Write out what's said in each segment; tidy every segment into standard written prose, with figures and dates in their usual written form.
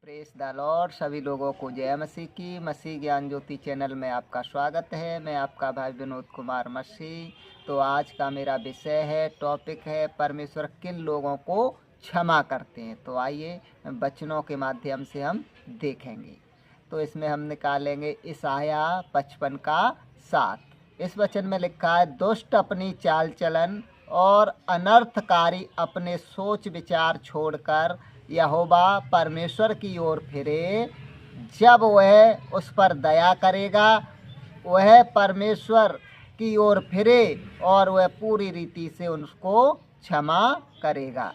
Press the Lord. सभी लोगों को जय मसीह की। मसीह ज्ञान ज्योति चैनल में आपका स्वागत है। मैं आपका भाई विनोद कुमार मसीह। तो आज का मेरा विषय है, टॉपिक है, परमेश्वर किन लोगों को क्षमा करते हैं। तो आइए वचनों के माध्यम से हम देखेंगे। तो इसमें हम निकालेंगे इसाया 55 का 7। इस वचन में लिखा है, दुष्ट अपनी चाल चलन और अनर्थकारी अपने सोच विचार छोड़कर यहोवा परमेश्वर की ओर फिरे, जब वह उस पर दया करेगा। वह परमेश्वर की ओर फिरे और वह पूरी रीति से उसको क्षमा करेगा।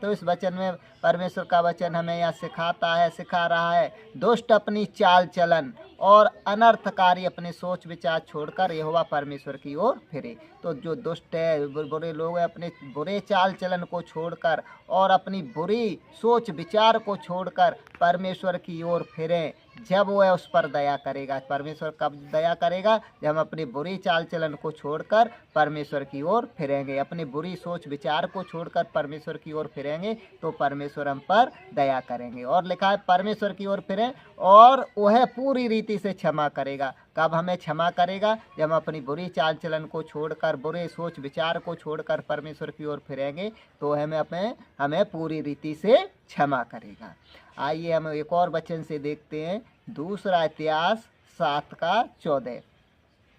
तो इस वचन में परमेश्वर का वचन हमें यह सिखा रहा है, दुष्ट अपनी चाल चलन और अनर्थकारी अपने सोच विचार छोड़कर यहोवा परमेश्वर की ओर फिरे। तो जो दुष्ट है, बुरे लोग हैं, अपने बुरे चाल चलन को छोड़कर और अपनी बुरी सोच विचार को छोड़कर परमेश्वर की ओर फिरें, जब वह उस पर दया करेगा। परमेश्वर कब दया करेगा? जब हम अपनी बुरी चाल चलन को छोड़कर परमेश्वर की ओर फिरेंगे, अपनी बुरी सोच विचार को छोड़कर परमेश्वर की ओर फिरेंगे, तो परमेश्वर हम पर दया करेंगे। और लिखा है, परमेश्वर की ओर फिरें और वह पूरी रीति से क्षमा करेगा। कब हमें क्षमा करेगा? जब हम अपनी बुरी चाल चलन को छोड़कर, बुरे सोच विचार को छोड़कर परमेश्वर की ओर फिरेंगे, तो हमें पूरी रीति से क्षमा करेगा। आइए हम एक और वचन से देखते हैं, दूसरा इतिहास 7 का 14।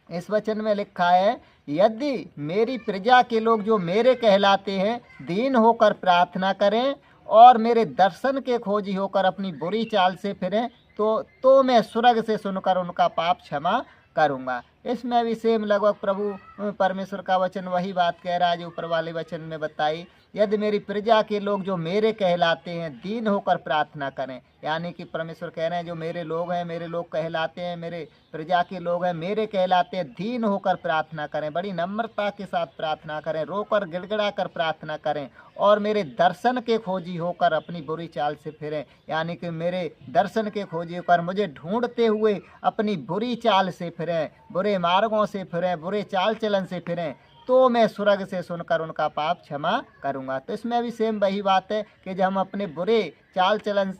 इस वचन में लिखा है, यदि मेरी प्रजा के लोग जो मेरे कहलाते हैं दीन होकर प्रार्थना करें और मेरे दर्शन के खोजी होकर अपनी बुरी चाल से फिरें, तो मैं स्वर्ग से सुनकर उनका पाप क्षमा करूंगा। इसमें भी सेम लगभग प्रभु परमेश्वर का वचन वही बात कह रहा है जो ऊपर वाले वचन में बताई। यदि मेरी प्रजा के लोग जो मेरे कहलाते हैं दीन होकर प्रार्थना करें, यानी कि परमेश्वर कह रहे हैं जो मेरे लोग हैं, मेरे लोग कहलाते हैं, मेरे प्रजा के लोग हैं, मेरे कहलाते हैं, दीन होकर प्रार्थना करें, बड़ी नम्रता के साथ प्रार्थना करें, रोकर गिड़गिड़ा कर प्रार्थना करें और मेरे दर्शन के खोजी होकर अपनी बुरी चाल से फिरें, यानी कि मेरे दर्शन के खोजी होकर मुझे ढूंढते हुए अपनी बुरी चाल से फिरें, बुरे मार्गों से फिरें, बुरे चाल चलन से फिरें, तो मैं स्वर्ग से सुनकर उनका पाप क्षमा करूंगा। तो इसमें भी सेम वही बात है कि जब हम अपने बुरे चाल चलन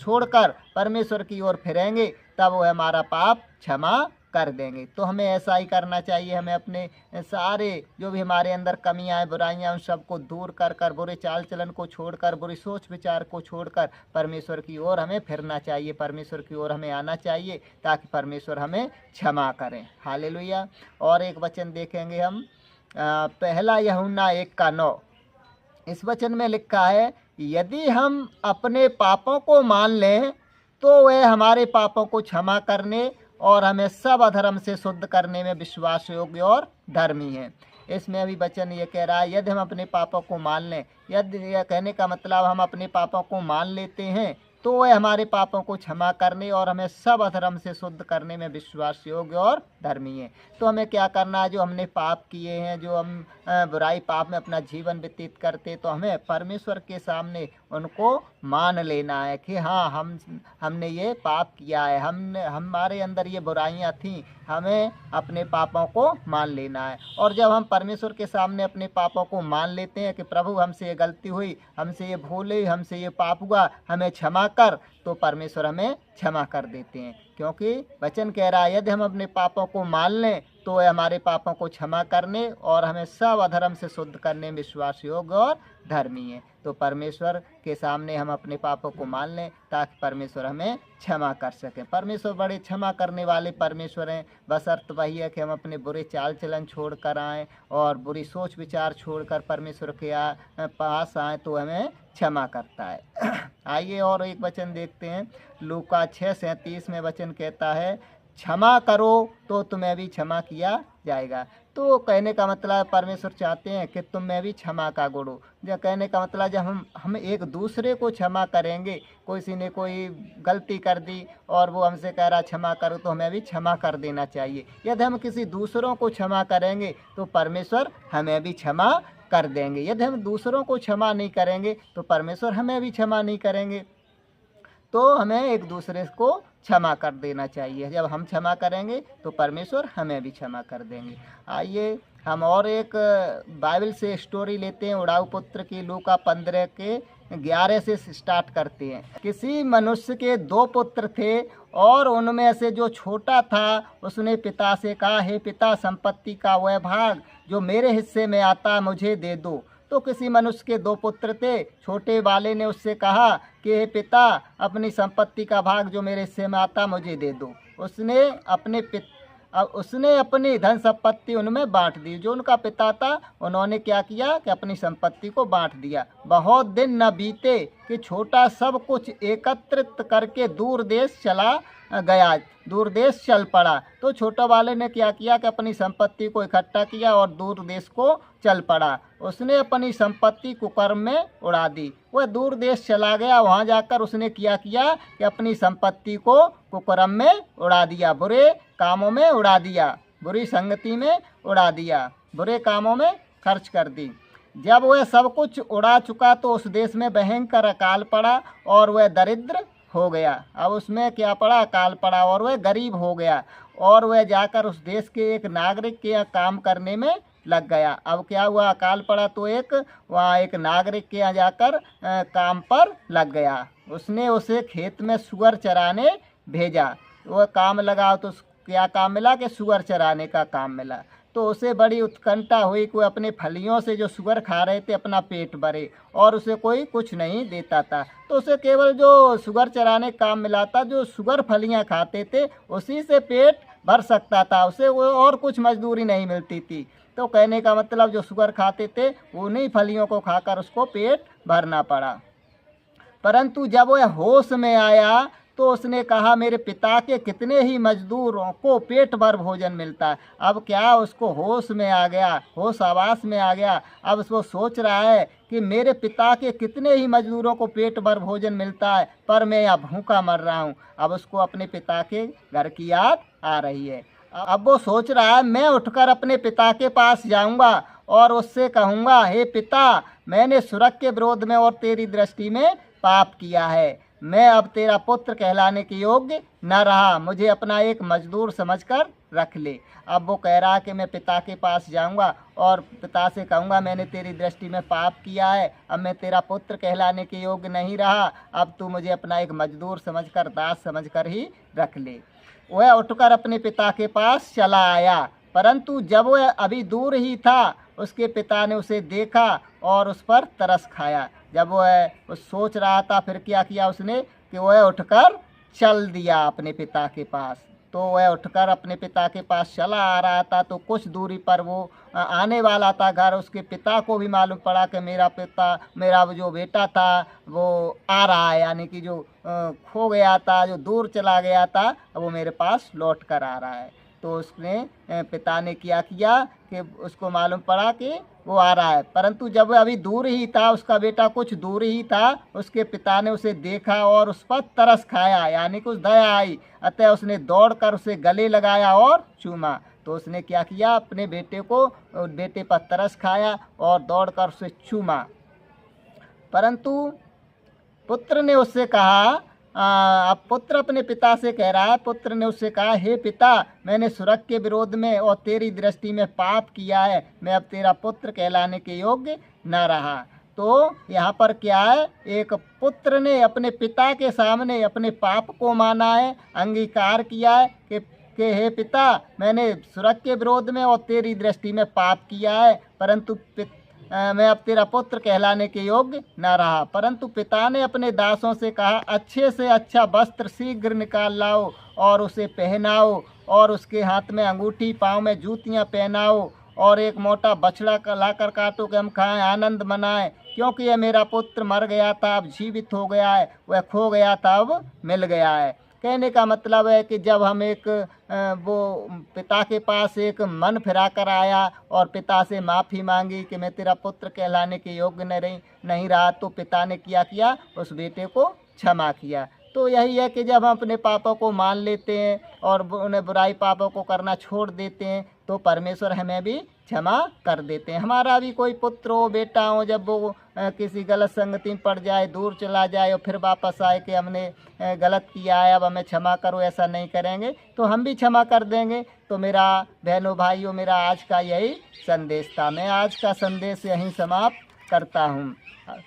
छोड़कर परमेश्वर की ओर फिरेंगे, तब वह हमारा पाप क्षमा कर देंगे। तो हमें ऐसा ही करना चाहिए। हमें अपने सारे जो भी हमारे अंदर कमियां हैं, बुराइयां, उन सबको दूर कर बुरे चाल चलन को छोड़कर, बुरी सोच विचार को छोड़कर परमेश्वर की ओर हमें फिरना चाहिए, परमेश्वर की ओर हमें आना चाहिए, ताकि परमेश्वर हमें क्षमा करें। हालेलुया। और एक वचन देखेंगे हम, पहला यूहन्ना 1 का 9। इस वचन में लिखा है, यदि हम अपने पापों को मान लें तो वह हमारे पापों को क्षमा करने और हमें सब अधर्म से शुद्ध करने में विश्वास योग्य और धर्मी है। इसमें अभी वचन ये कह रहा है, यदि हम अपने पापों को मान लें, यदि यह कहने का मतलब हम अपने पापों को मान लेते हैं तो वह हमारे पापों को क्षमा करने और हमें सब अधर्म से शुद्ध करने में विश्वास योग्य और धर्मी है। तो हमें क्या करना है? जो हमने पाप किए हैं, जो हम बुराई पाप में अपना जीवन व्यतीत करते, तो हमें परमेश्वर के सामने उनको मान लेना है कि हाँ, हमने ये पाप किया है, हमारे अंदर ये बुराइयां थीं, हमें अपने पापों को मान लेना है। और जब हम परमेश्वर के सामने अपने पापों को मान लेते हैं कि प्रभु हमसे ये गलती हुई, हमसे ये भूल हुई, हमसे ये पाप हुआ, हमें क्षमा कर, तो परमेश्वर हमें क्षमा कर देते हैं। क्योंकि वचन कह रहा है, यदि हम अपने पापों को मान लें तो वह हमारे पापों को क्षमा करने और हमें सब अधर्म से शुद्ध करने में विश्वास योग्य और धर्मी है। तो परमेश्वर के सामने हम अपने पापों को मान लें ताकि परमेश्वर हमें क्षमा कर सकें। परमेश्वर बड़े क्षमा करने वाले परमेश्वर हैं। बशर्त वही है कि हम अपने बुरे चाल चलन छोड़ कर आएँ और बुरी सोच विचार छोड़कर परमेश्वर के पास आएँ, तो हमें क्षमा करता है। आइए और एक वचन देखते हैं, लूका 6:37 में वचन कहता है, क्षमा करो तो तुम्हें भी क्षमा किया जाएगा। तो कहने का मतलब परमेश्वर चाहते हैं कि तुम में भी क्षमा का गुण हो। जब कहने का मतलब जब हम एक दूसरे को क्षमा करेंगे, किसी ने कोई गलती कर दी और वो हमसे कह रहा क्षमा करो, तो हमें भी क्षमा कर देना चाहिए। यदि हम किसी दूसरों को क्षमा करेंगे तो परमेश्वर हमें भी क्षमा कर देंगे। यदि हम दूसरों को क्षमा नहीं करेंगे तो परमेश्वर हमें भी क्षमा नहीं करेंगे। तो हमें एक दूसरे को क्षमा कर देना चाहिए। जब हम क्षमा करेंगे तो परमेश्वर हमें भी क्षमा कर देंगे। आइए हम और एक बाइबल से स्टोरी लेते हैं, उड़ाऊ पुत्र की, लूका 15 के 11 से स्टार्ट करते हैं। किसी मनुष्य के 2 पुत्र थे और उनमें से जो छोटा था उसने पिता से कहा, हे पिता, संपत्ति का वह भाग जो मेरे हिस्से में आता मुझे दे दो। तो किसी मनुष्य के 2 पुत्र थे। छोटे वाले ने उससे कहा कि हे पिता, अपनी संपत्ति का भाग जो मेरे हिस्से में आता मुझे दे दो। उसने अपनी धन संपत्ति उनमें बांट दी। जो उनका पिता था उन्होंने क्या किया कि अपनी संपत्ति को बांट दिया। बहुत दिन न बीते कि छोटा सब कुछ एकत्रित करके दूर देश चला गया, दूर देश चल पड़ा। तो छोटा वाले ने क्या किया कि अपनी संपत्ति को इकट्ठा किया और दूर देश को चल पड़ा। उसने अपनी संपत्ति कुकर्म में उड़ा दी। वह दूर देश चला गया। वहाँ जाकर उसने क्या किया कि अपनी संपत्ति को कुकर्म में उड़ा दिया, बुरे कामों में उड़ा दिया, बुरी संगति में उड़ा दिया, बुरे कामों में खर्च कर दी। जब वह सब कुछ उड़ा चुका तो उस देश में भयंकर अकाल पड़ा और वह दरिद्र हो गया। अब उसमें क्या पड़ा? अकाल पड़ा और वह गरीब हो गया और वह जाकर उस देश के एक नागरिक के यहाँ काम करने में लग गया। अब क्या हुआ? अकाल पड़ा तो वहाँ एक नागरिक के यहाँ जाकर काम पर लग गया। उसने उसे खेत में सुअर चराने भेजा। वह काम लगा तो क्या काम मिला कि सुअर चराने का काम मिला। तो उसे बड़ी उत्कंठा हुई कि अपने फलियों से जो सुअर खा रहे थे अपना पेट भरे और उसे कोई कुछ नहीं देता था। तो उसे केवल जो सुअर चराने का काम मिला था, जो सुअर फलियां खाते थे उसी से पेट भर सकता था, उसे वो और कुछ मजदूरी नहीं मिलती थी। तो कहने का मतलब जो सुअर खाते थे उन्हीं फलियों को खाकर उसको पेट भरना पड़ा। परंतु जब वह होश में आया तो उसने कहा, मेरे पिता के कितने ही मजदूरों को पेट भर भोजन मिलता है। अब क्या उसको होश में आ गया, होश आवास में आ गया। अब उसको सोच रहा है कि मेरे पिता के कितने ही मजदूरों को पेट भर भोजन मिलता है पर मैं यहाँ भूखा मर रहा हूँ। अब उसको अपने पिता के घर की याद आ रही है। अब वो सोच रहा है, मैं उठकर अपने पिता के पास जाऊँगा और उससे कहूँगा, हे पिता, मैंने स्वर्ग के विरोध में और तेरी दृष्टि में पाप किया है। मैं अब तेरा पुत्र कहलाने के योग्य न रहा, मुझे अपना एक मजदूर समझकर रख ले। अब वो कह रहा कि मैं पिता के पास जाऊंगा और पिता से कहूंगा, मैंने तेरी दृष्टि में पाप किया है, अब मैं तेरा पुत्र कहलाने के योग्य नहीं रहा, अब तू मुझे अपना एक मजदूर समझकर, दास समझकर ही रख ले। वह उठकर अपने पिता के पास चला आया, परंतु जब वह अभी दूर ही था उसके पिता ने उसे देखा और उस पर तरस खाया। जब वह सोच रहा था फिर क्या किया उसने कि वह उठकर चल दिया अपने पिता के पास। तो वह उठकर अपने पिता के पास चला आ रहा था तो कुछ दूरी पर वो आने वाला था घर। उसके पिता को भी मालूम पड़ा कि मेरा जो बेटा था वो आ रहा है, यानी कि जो खो गया था, जो दूर चला गया था, वो मेरे पास लौट कर आ रहा है। तो उसने पिता ने क्या किया कि उसको मालूम पड़ा कि वो आ रहा है, परंतु जब वह अभी दूर ही था, उसका बेटा कुछ दूर ही था, उसके पिता ने उसे देखा और उस पर तरस खाया, यानी कुछ दया आई। अतः उसने दौड़कर उसे गले लगाया और चूमा। तो उसने क्या किया, अपने बेटे पर तरस खाया और दौड़कर उसे चूमा। परंतु पुत्र ने उससे कहा, अब पुत्र अपने पिता से कह रहा है, पुत्र ने उससे कहा, हे पिता, मैंने स्वर्ग के विरोध में और तेरी दृष्टि में पाप किया है, मैं अब तेरा पुत्र कहलाने के योग्य न रहा। तो यहाँ पर क्या है, एक पुत्र ने अपने पिता के सामने अपने पाप को माना है, अंगीकार किया है कि हे पिता, मैंने स्वर्ग के विरोध में और तेरी दृष्टि में पाप किया है, परंतु मैं अब तेरा पुत्र कहलाने के योग्य न रहा। परंतु पिता ने अपने दासों से कहा, अच्छे से अच्छा वस्त्र शीघ्र निकाल लाओ और उसे पहनाओ और उसके हाथ में अंगूठी, पाँव में जूतियाँ पहनाओ और एक मोटा बछड़ा लाकर काटो कि हम खाएं, आनंद मनाएं, क्योंकि यह मेरा पुत्र मर गया था अब जीवित हो गया है, वह खो गया था अब मिल गया है। कहने का मतलब है कि जब हम वो पिता के पास एक मन फिरा कर आया और पिता से माफ़ी मांगी कि मैं तेरा पुत्र कहलाने के योग्य नहीं रहा, तो पिता ने क्या किया, उस बेटे को क्षमा किया। तो यही है कि जब हम अपने पापों को मान लेते हैं और उन्हें बुराई पापों को करना छोड़ देते हैं तो परमेश्वर हमें भी क्षमा कर देते हैं। हमारा भी कोई पुत्र हो, बेटा हो, जब वो किसी गलत संगति में पड़ जाए, दूर चला जाए और फिर वापस आए कि हमने गलत किया है, अब हमें क्षमा करो, ऐसा नहीं करेंगे तो हम भी क्षमा कर देंगे। तो मेरा बहनों भाइयों, मेरा आज का यही संदेश था। मैं आज का संदेश यहीं समाप्त करता हूँ।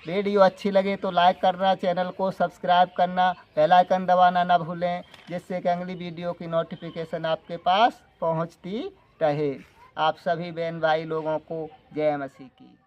वीडियो अच्छी लगे तो लाइक करना, चैनल को सब्सक्राइब करना, बेल आइकन दबाना ना भूलें, जिससे कि अगली वीडियो की नोटिफिकेशन आपके पास पहुंचती रहे। आप सभी बहन भाई लोगों को जय मसीह की।